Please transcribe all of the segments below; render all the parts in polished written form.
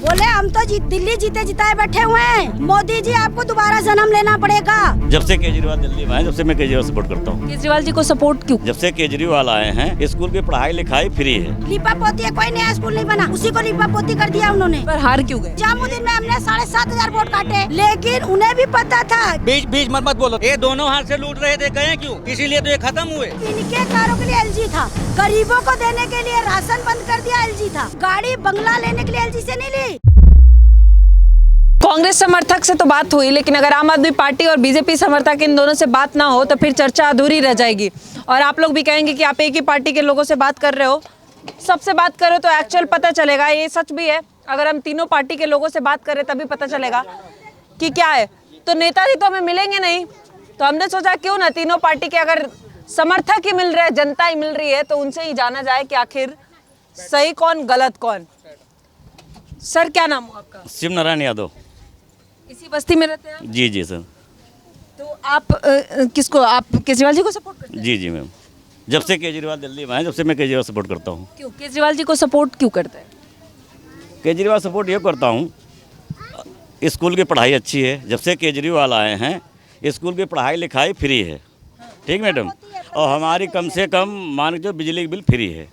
बोले हम तो दिल्ली जीते जिताए बैठे हुए हैं। मोदी जी आपको दोबारा जन्म लेना पड़ेगा। जब से केजरीवाल दिल्ली में आए, जब से मैं केजरीवाल सपोर्ट करता हूँ। केजरीवाल जी को सपोर्ट क्यों? जब से केजरीवाल आए हैं, स्कूल की पढ़ाई लिखाई फ्री है। लिपा पोती है, कोई नया स्कूल नहीं बना, उसी को लिपा पोती कर दिया उन्होंने। पर हार क्यों गए? जामुद्दीन में हमने 7,500 वोट काटे, लेकिन उन्हें भी पता था। बीच बीच मत बोलो, ये दोनों हाथ से लूट रहे थे, गए क्यों? इसीलिए तो ये खत्म हुए। इनके कारों के लिए एलजी था, गरीबों को देने के लिए राशन बंद कर दिया एलजी था, गाड़ी बंगला लेने के लिए एलजी से नहीं ली। कांग्रेस समर्थक से तो बात हुई, लेकिन अगर आम आदमी पार्टी और बीजेपी समर्थक इन दोनों से बात ना हो तो फिर चर्चा अधूरी रह जाएगी। और आप लोग भी कहेंगे कि आप एक ही पार्टी के लोगों से बात कर रहे हो। सबसे बात करो तो एक्चुअल पता चलेगा। ये सच भी है, अगर हम तीनों पार्टी के लोगों से बात करें तभी पता चलेगा कि क्या है। तो नेताजी तो हमें मिलेंगे नहीं, तो हमने सोचा क्यों ना तीनों पार्टी के अगर समर्थक ही मिल रहे हैं, जनता ही मिल रही है, तो उनसे ही जाना जाए कि आखिर सही कौन गलत कौन। सर क्या नाम हो आपका? शिव नारायण यादव। इसी बस्ती में रहते हैं आप? जी जी सर। तो आप किसको, आप केजरीवाल जी को सपोर्ट करते हैं? जी जी मैम, जब से केजरीवाल दिल्ली में आए, जब से मैं केजरीवाल सपोर्ट करता हूँ। क्यों केजरीवाल जी को सपोर्ट क्यों करते हैं? केजरीवाल सपोर्ट ये करता हूँ, स्कूल की पढ़ाई अच्छी है। जब से केजरीवाल आए हैं, स्कूल की पढ़ाई लिखाई फ्री है। ठीक मैडम, और हमारी कम से कम मान जो बिजली की बिल फ्री है।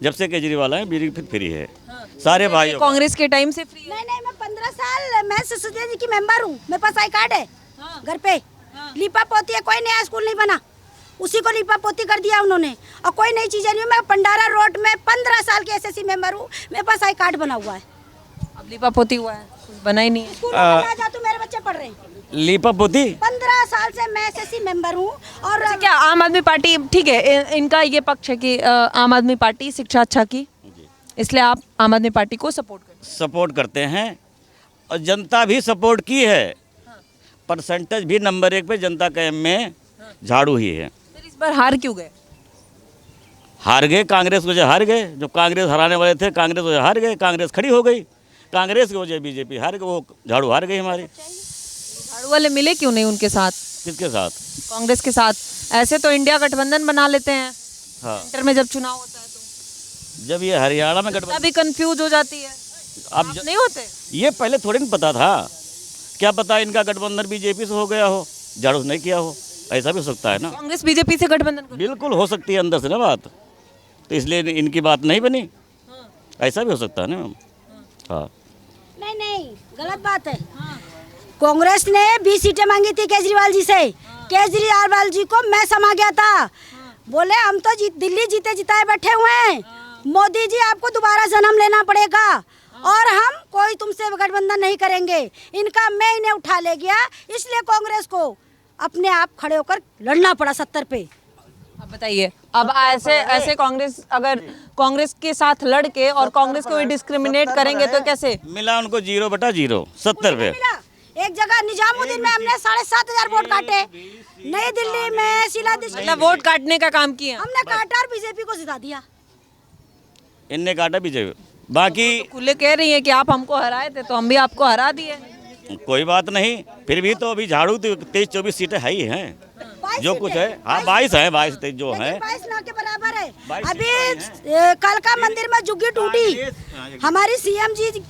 जब से केजरीवाल आए, बिजली की बिल फ्री है सारे भाइयों। कांग्रेस के टाइम से फ्री है? नहीं, मैं 15 साल मैं सिसोदिया जी की मेंबर हूँ। मेरे पास आई कार्ड है घर पे। लिपा पोती है, कोई नया स्कूल नहीं बना, उसी को लिपा पोती कर दिया उन्होंने। और कोई नई चीजें नहीं। मैं पंडारा रोड में 15 साल की एसएससी मेंबर हूँ, मेरे पास आई कार्ड बना हुआ है। अब लिपा पोती हुआ है, कुछ बना ही नहीं है। स्कूल में बना जा, तो मेरे बच्चे पढ़ रहे हैं। लिपा पोती 15 साल से मैं एसएससी मेंबर हूँ। और अच्छा, क्या आम आदमी पार्टी, ठीक है, इनका ये पक्ष है कि आम आदमी पार्टी शिक्षा अच्छा की, इसलिए आप आम आदमी पार्टी को सपोर्ट करते हैं। और जनता भी सपोर्ट की है। परसेंटेज भी नंबर 1 पे जनता कैंप में झाड़ू ही है। फिर इस बार हार क्यों गए? हार गए, कांग्रेस की वजह हार गए। जो कांग्रेस हराने वाले थे, कांग्रेस वजह हार गए। कांग्रेस खड़ी हो गई, कांग्रेस की वजह बीजेपी हार गई, वो झाड़ू हार गई हमारी। झाड़ू वाले मिले क्यों नहीं उनके साथ? किसके साथ? कांग्रेस के साथ। ऐसे तो इंडिया गठबंधन बना लेते हैं। हाँ, सेंटर में जब चुनाव होता है तो जब ये हरियाणा में गठबंधन, तभी कंफ्यूज हो जाती है। अब नहीं होते? ये पहले थोड़ी नहीं पता था। क्या पता इनका गठबंधन बीजेपी से हो गया हो, झाड़ू नहीं किया हो। ऐसा भी हो सकता है ना। कांग्रेस बीजेपी से गठबंधन कर? बिल्कुल हो सकती है अंदर से ना बात, तो इसलिए इनकी बात नहीं बनी। ऐसा भी हो सकता है ना मैम। हाँ, नहीं, गलत बात है। कांग्रेस ने 20 सीटें मांगी थी केजरीवाल जी से। केजरीवाल जी को मैं समा गया था। बोले हम तो दिल्ली जीते जिताए बैठे हुए हैं। मोदी जी आपको दोबारा जन्म लेना पड़ेगा, और हम कोई तुमसे गठबंधन नहीं करेंगे। इनका मैं इन्हें उठा ले गया, इसलिए कांग्रेस को अपने आप खड़े होकर लड़ना पड़ा 70 पे। अब बताइए, अब ऐसे कांग्रेस अगर कांग्रेस के साथ लड़के और कांग्रेस को डिस्क्रिमिनेट करेंगे तो कैसे? मिला उनको 0/0 70 पे। एक जगह निजामुद्दीन में हमने 7,500 वोट काटे। नई दिल्ली में शीला दीक्षित, मतलब वोट काटने का काम किया हमने काटा और बीजेपी को जिता दिया। इनने काटा बीजेपी। बाकी खुले कह रही है कि आप हमको हराए थे तो हम भी आपको हरा दिए। कोई बात नहीं, फिर भी तो अभी झाड़ू तो 23-24 सीटें है ही हैं। जो कुछ है, हाँ 22 है, 22-23 जो है, 22 ना के बराबर है। 22 अभी कालका मंदिर में झुग्गी टूटी। हमारी सीएम जी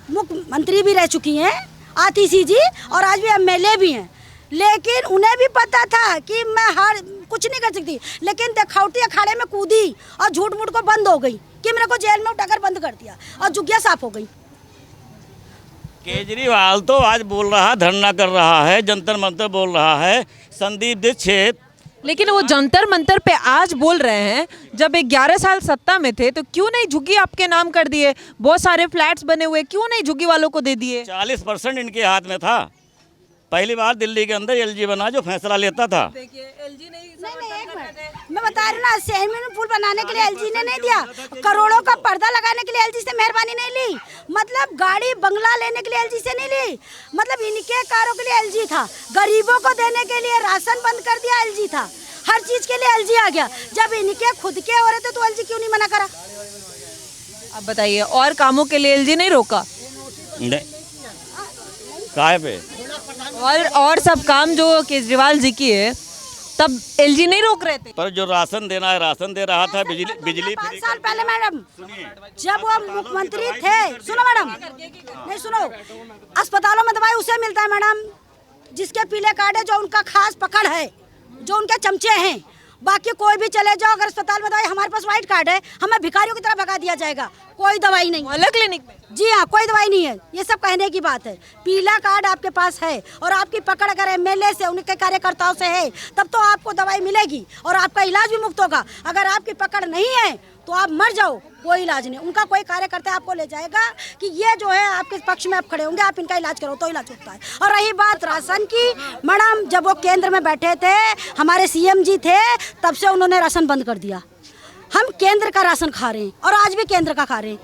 मुख्यमंत्री भी रह चुकी हैं, आतिशी जी, और आज भी एमएलए भी हैं। लेकिन उन्हें भी पता था कि मैं कुछ नहीं कर सकती, लेकिन दिखावटी अखाड़े में कूदी और झूठ मूठ को बंद हो गई कि मेरे को जेल में उठाकर बंद कर दिया और झुग्गियाँ साफ हो गई। केजरीवाल तो आज बोल रहा, धरना कर रहा है, जंतर मंतर बोल रहा है। संदीप दीक्षित, लेकिन वो जंतर मंतर पे आज बोल रहे हैं, जब 11 साल सत्ता में थे तो क्यों नहीं झुग्गी आपके नाम कर दिए? बहुत सारे फ्लैट्स बने हुए, क्यों नहीं झुग्गी वालों को दे दिए? 40% इनके हाथ में था। पहली बार दिल्ली के अंदर एलजी बना जो फैसला लेता था। देखिए एलजी नहीं, एक मिनट, मैं बता रही ना, स्विमिंग पूल बनाने के लिए एलजी ने नहीं दिया, करोड़ों का पर्दा लगाने के लिए एलजी से मेहरबानी नहीं ली, मतलब गाड़ी बंगला लेने के लिए एलजी से नहीं ली, मतलब इनके कारों के लिए एलजी था, गरीबों को देने के लिए राशन बंद कर दिया एलजी था, हर चीज के लिए एलजी आ गया। जब इनके खुद के हो रहे थे तो एलजी क्यों नहीं मना करा? अब बताइए, और कामों के लिए एलजी नहीं रोका? नहीं, काहे पे? और सब काम जो केजरीवाल जी की है तब एलजी नहीं रोक रहे थे? पर जो राशन देना है राशन दे रहा था, बिजली 5 फ्री साल पहले मैडम जब वो मुख्यमंत्री थे, सुनो मैडम, नहीं सुनो, अस्पतालों में दवाई उसे मिलता है मैडम जिसके पीले कार्ड है, जो उनका खास पकड़ है, जो उनके चमचे हैं। बाकी कोई भी चले जाओ, अगर अस्पताल में दवाई, हमारे पास व्हाइट कार्ड है, हमें भिखारियों की तरह भगा दिया जाएगा, कोई दवाई नहीं। अलग क्लिनिक में? जी हाँ, कोई दवाई नहीं है, ये सब कहने की बात है। पीला कार्ड आपके पास है और आपकी पकड़ अगर एमएलए से, उनके कार्यकर्ताओं से है, तब तो आपको दवाई मिलेगी और आपका इलाज भी मुफ्त होगा। अगर आपकी पकड़ नहीं है तो आप मर जाओ, कोई इलाज नहीं। उनका कोई कार्यकर्ता आपको ले जाएगा कि ये जो है आपके पक्ष में आप खड़े होंगे, आप इनका इलाज करो, तो इलाज होता है। और रही बात राशन की, मैडम जब वो केंद्र में बैठे थे, हमारे सीएम जी थे, तब से उन्होंने राशन बंद कर दिया। हम केंद्र का राशन खा रहे हैं और आज भी केंद्र का खा रहे हैं।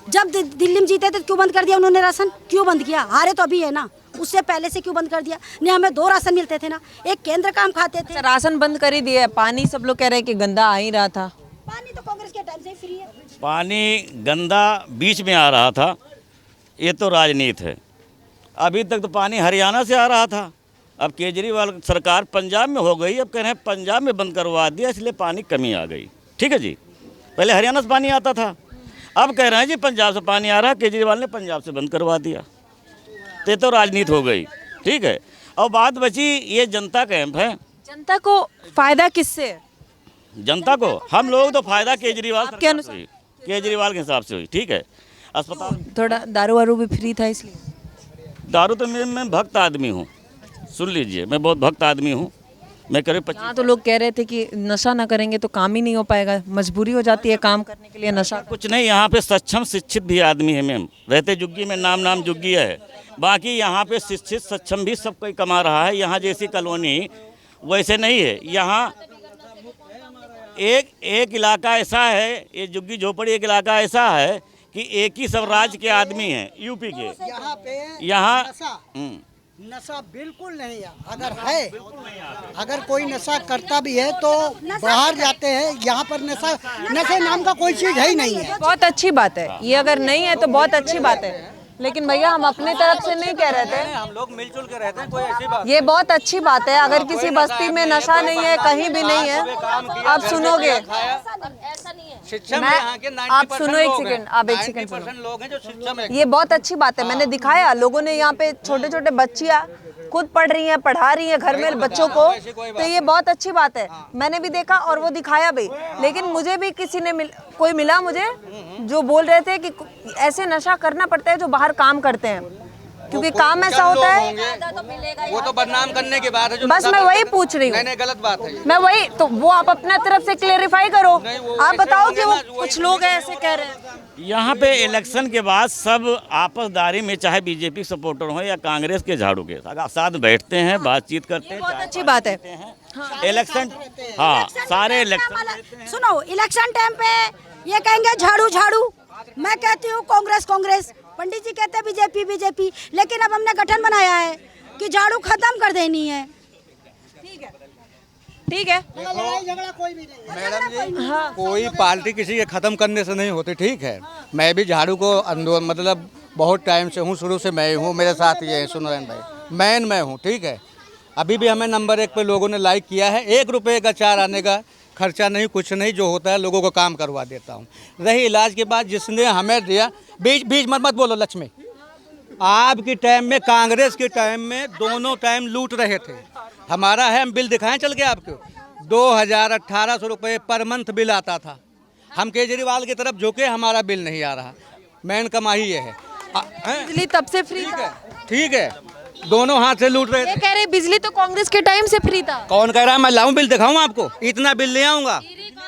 जब दिल्ली में जीते थे क्यों बंद कर दिया उन्होंने राशन? क्यों बंद किया? हारे तो अभी है ना, उससे पहले से क्यों बंद कर दिया? नहीं, हमें 2 राशन मिलते थे ना, एक केंद्र का हम खाते थे। राशन बंद कर ही दिया। पानी सब लोग कह रहे हैं कि गंदा आ ही रहा था। पानी तो कांग्रेस के टाइम से ही फ्री है। पानी गंदा बीच में आ रहा था, ये तो राजनीति है। अभी तक तो पानी हरियाणा से आ रहा था, अब केजरीवाल सरकार पंजाब में हो गई, अब कह रहे हैं पंजाब में बंद करवा दिया, इसलिए पानी कमी आ गई। ठीक है जी, पहले हरियाणा से पानी आता था, अब कह रहे हैं जी पंजाब से पानी आ रहा, केजरीवाल ने पंजाब से बंद करवा दिया, तो ये तो राजनीति हो गई। ठीक है, और बात बची ये जनता कैंप है। जनता को फायदा किससे है? जनता को, हम लोग तो फायदा केजरीवाल आपके अनुसार? हुई, केजरीवाल के हिसाब से हुई। ठीक है, अस्पताल थोड़ा दारू वारू भी फ्री था इसलिए? दारू तो मैं भक्त आदमी हूँ, सुन लीजिए, मैं बहुत भक्त आदमी हूँ। मैं करीब यहाँ तो लोग कह रहे थे कि नशा ना करेंगे तो काम ही नहीं हो पाएगा, मजबूरी हो जाती है काम करने के लिए नशा। कुछ नहीं, यहाँ पे सक्षम शिक्षित भी आदमी है मैम, रहते जुग्गी में नाम जुग्गी है, बाकी यहाँ पे शिक्षित सक्षम भी सब कोई कमा रहा है। यहाँ जैसी कॉलोनी वैसे नहीं है। यहाँ एक इलाका ऐसा है, ये जुग्गी झोपड़ी एक इलाका ऐसा है कि एक ही सब राज्य के आदमी हैं, यूपी के। यहाँ पे यहाँ नशा बिल्कुल नहीं है। अगर कोई नशा करता भी है तो बाहर जाते हैं, यहाँ पर नशे नाम का कोई चीज है ही नहीं है। बहुत अच्छी बात है ये, अगर नहीं है तो बहुत अच्छी बात है, लेकिन भैया हम अपने तरफ से नहीं कह रहे थे, हम लोग मिलजुल के रहते हैं, कोई ऐसी बात ये बहुत अच्छी बात है। अगर किसी बस्ती में नशा नहीं है, कहीं भी नहीं है, आप सुनोगे, शिक्षा में मैं- यहाँ के आप सुनो एक सेकंड, आप एक सेकंड 90% लोग हैं जो शिक्षा में। ये बहुत अच्छी बात है। मैंने दिखाया, लोगों ने यहाँ पे छोटे छोटे बच्चियाँ खुद पढ़ रही हैं, पढ़ा रही हैं घर में बच्चों को, तो ये बहुत अच्छी बात है। मैंने भी देखा और वो दिखाया भी, लेकिन मुझे भी किसी ने कोई मिला मुझे जो बोल रहे थे कि ऐसे नशा करना पड़ता है जो बाहर काम करते हैं, क्योंकि काम ऐसा होता है। वो तो बदनाम करने की बात है जो बस मैं वही पूछ रही हूँ। नहीं, गलत बात है ये। मैं वही तो, वो आप अपना तरफ से क्लेरिफाई करो। आप वैसे बताओ होंगे कि वो ना, वही कुछ लोग ऐसे कह रहे हैं। यहाँ पे इलेक्शन के बाद सब आपसदारी में, चाहे बीजेपी सपोर्टर हो या कांग्रेस के झाड़ू के साथ बैठते हैं, बातचीत करते हैं, बहुत अच्छी बात है। इलेक्शन, हाँ सारे इलेक्शन। सुनो, इलेक्शन टाइम पे ये कहेंगे झाड़ू झाड़ू, मैं कहती हूँ कांग्रेस कांग्रेस, पंडित जी कहते हैं बीजेपी बीजेपी, लेकिन अब हमने गठन बनाया है कि झाड़ू खत्म कर देनी है। ठीक है, लड़ाई झगड़ा कोई भी नहीं है। मैडम जी, कोई पार्टी किसी के खत्म करने से नहीं होती। ठीक है, मैं भी झाड़ू को मतलब बहुत टाइम से हूँ, शुरू से मैं हूँ, मेरे साथ ये है सुनरन भाई, मैं हूँ। ठीक है, अभी भी हमें नंबर 1 पे लोगों ने लाइक किया है। 1 रुपये का चार आने का खर्चा नहीं, कुछ नहीं, जो होता है लोगों को काम करवा देता हूँ। रही इलाज के बाद जिसने हमें दिया, बीच मत बोलो लक्ष्मी, आपके टाइम में, कांग्रेस के टाइम में दोनों टाइम लूट रहे थे। हमारा है, हम बिल दिखाएं चल के आपको, 2,000-1,800 रुपये पर मंथ बिल आता था। हम केजरीवाल की तरफ झुके, हमारा बिल नहीं आ रहा। मेन कमाई ये है। बिजली तब से फ्री था। ठीक है, दोनों हाथ से लूट रहे ये थे। कह रहे बिजली तो कांग्रेस के टाइम से फ्री था। कौन कह रहा है? मैं लाऊं बिल दिखाऊं आपको? इतना बिल ले आऊंगा,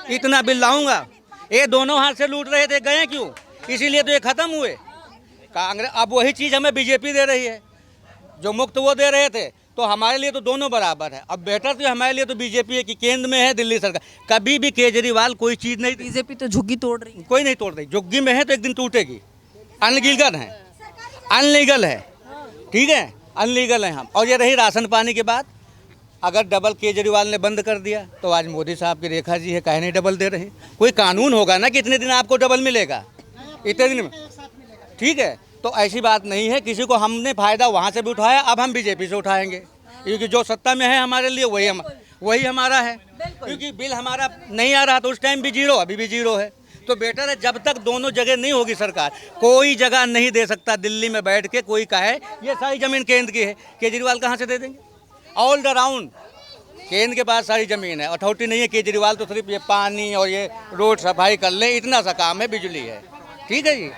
इतना बिल लाऊंगा। ये दोनों हाथ से लूट रहे थे, गए क्यों? इसीलिए तो ये खत्म हुए। कांग्रेस अब वही चीज़ हमें बीजेपी दे रही है, जो मुफ्त वो दे रहे थे, तो हमारे लिए तो दोनों बराबर है। अब बेटर तो हमारे लिए तो बीजेपी है कि केंद्र में है, दिल्ली सरकार। कभी भी केजरीवाल कोई चीज़ नहीं, बीजेपी तो झुग्गी तोड़ रही है। कोई नहीं तोड़ रही। झुग्गी में है तो एक दिन टूटेगी। अनलीगल है, अनलीगल है। ठीक है, अनलीगल है हम। और ये रही राशन पानी के बाद, अगर डबल केजरीवाल ने बंद कर दिया तो आज मोदी साहब की रेखा जी है, काहे नहीं डबल दे रहे? कोई कानून होगा ना कि इतने दिन आपको डबल मिलेगा, इतने दिन में। ठीक है, तो ऐसी बात नहीं है। किसी को हमने फ़ायदा वहाँ से भी उठाया, अब हम बीजेपी से उठाएंगे, क्योंकि जो सत्ता में है हमारे लिए वही हम वही हमारा है, क्योंकि बिल हमारा नहीं आ रहा तो उस टाइम भी जीरो, अभी भी जीरो है। तो बेटर है जब तक दोनों जगह नहीं होगी सरकार, कोई जगह नहीं दे सकता दिल्ली में बैठ के कोई कहे ये सारी ज़मीन केंद्र की है। केजरीवाल कहाँ से दे देंगे? ऑल अराउंड केंद्र के पास सारी ज़मीन है, अथॉरिटी नहीं है। केजरीवाल तो सिर्फ ये पानी और ये रोड सफाई कर ले, इतना सा काम है, बिजली है। ठीक है जी,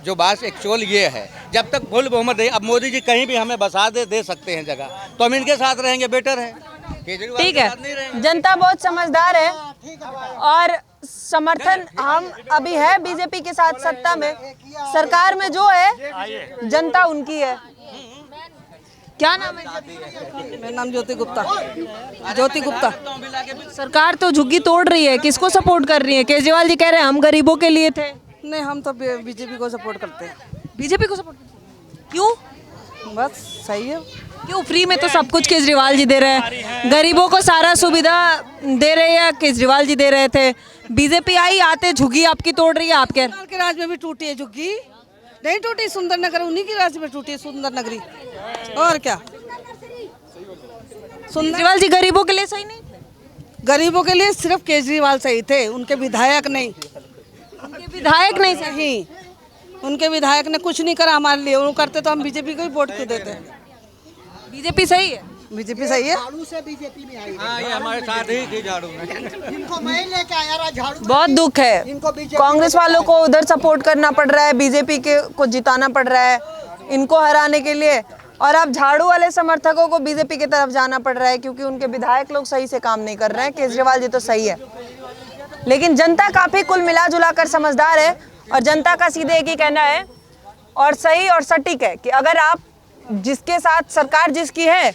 जो बात एक्चुअल ये है, जब तक फुल बहुमत है, अब मोदी जी कहीं भी हमें बसा दे सकते हैं जगह, तो हम इनके साथ रहेंगे, बेटर है। केजरीवाल ठीक के साथ नहीं है, रहेंगे। जनता बहुत समझदार है और समर्थन हम अभी है बीजेपी के साथ सत्ता में, सरकार में जो है जनता उनकी है। क्या नाम है? मेरा नाम ज्योति गुप्ता। ज्योति गुप्ता। सरकार तो झुग्गी तोड़ रही है, किसको सपोर्ट कर रही है? केजरीवाल जी कह रहे हैं हम गरीबों के लिए थे। नहीं, हम तो बीजेपी को सपोर्ट करते हैं। बीजेपी को सपोर्ट क्यों? बस सही है। क्यों? फ्री में तो सब कुछ केजरीवाल जी दे रहे हैं, गरीबों को सारा सुविधा दे रहे हैं, केजरीवाल जी दे रहे थे। बीजेपी आई आते झुग्गी आपकी तोड़ रही है। आप कह के राज में भी टूटी है झुग्गी, नहीं टूटी सुंदर नगर, उन्हीं की राज में टूटी है सुंदर नगरी। और क्या, केजरीवाल जी गरीबों के लिए सही नहीं? गरीबों के लिए सिर्फ केजरीवाल सही थे, उनके विधायक नहीं। उनके विधायक नहीं सही? नहीं, उनके विधायक ने कुछ नहीं करा हमारे लिए। वो करते तो हम बीजेपी को ही वोट क्यों देते? बीजेपी सही है? बीजेपी सही है। हाँ, ये हमारे साथ ही थी झाड़ू में। इनको मैं लेके आया झाड़ू। बहुत दुख है, कांग्रेस वालों को उधर सपोर्ट करना पड़ रहा है, बीजेपी के को जिताना पड़ रहा है इनको हराने के लिए, और अब झाड़ू वाले समर्थकों को बीजेपी की तरफ जाना पड़ रहा है क्योंकि उनके विधायक लोग सही से काम नहीं कर रहे हैं। केजरीवाल जी तो सही है, लेकिन जनता काफी कुल मिला जुला कर समझदार है और जनता का सीधे एक ही कहना है और सही और सटीक है कि अगर आप जिसके साथ सरकार जिसकी है,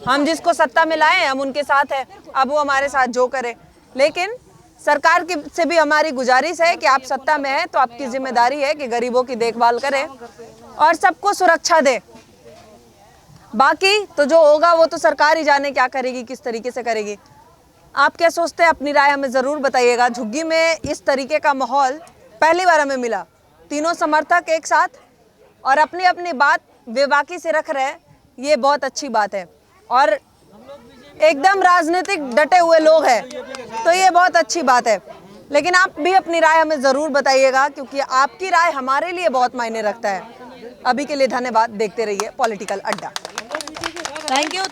हम जिसको सत्ता में लाए हम उनके साथ है, अब वो हमारे साथ जो करे। लेकिन सरकार की से भी हमारी गुजारिश है कि आप सत्ता में हैं तो आपकी जिम्मेदारी है कि गरीबों की देखभाल करें और सबको सुरक्षा दे। बाकी तो जो होगा वो तो सरकार ही जाने क्या करेगी, किस तरीके से करेगी। आप क्या सोचते हैं? अपनी राय हमें ज़रूर बताइएगा। झुग्गी में इस तरीके का माहौल पहली बार हमें मिला, तीनों समर्थक एक साथ और अपनी अपनी बात बेबाकी से रख रहे हैं, ये बहुत अच्छी बात है और एकदम राजनीतिक डटे हुए लोग हैं, तो ये बहुत अच्छी बात है। लेकिन आप भी अपनी राय हमें ज़रूर बताइएगा क्योंकि आपकी राय हमारे लिए बहुत मायने रखता है। अभी के लिए धन्यवाद, देखते रहिए पॉलिटिकल अड्डा। Thank you.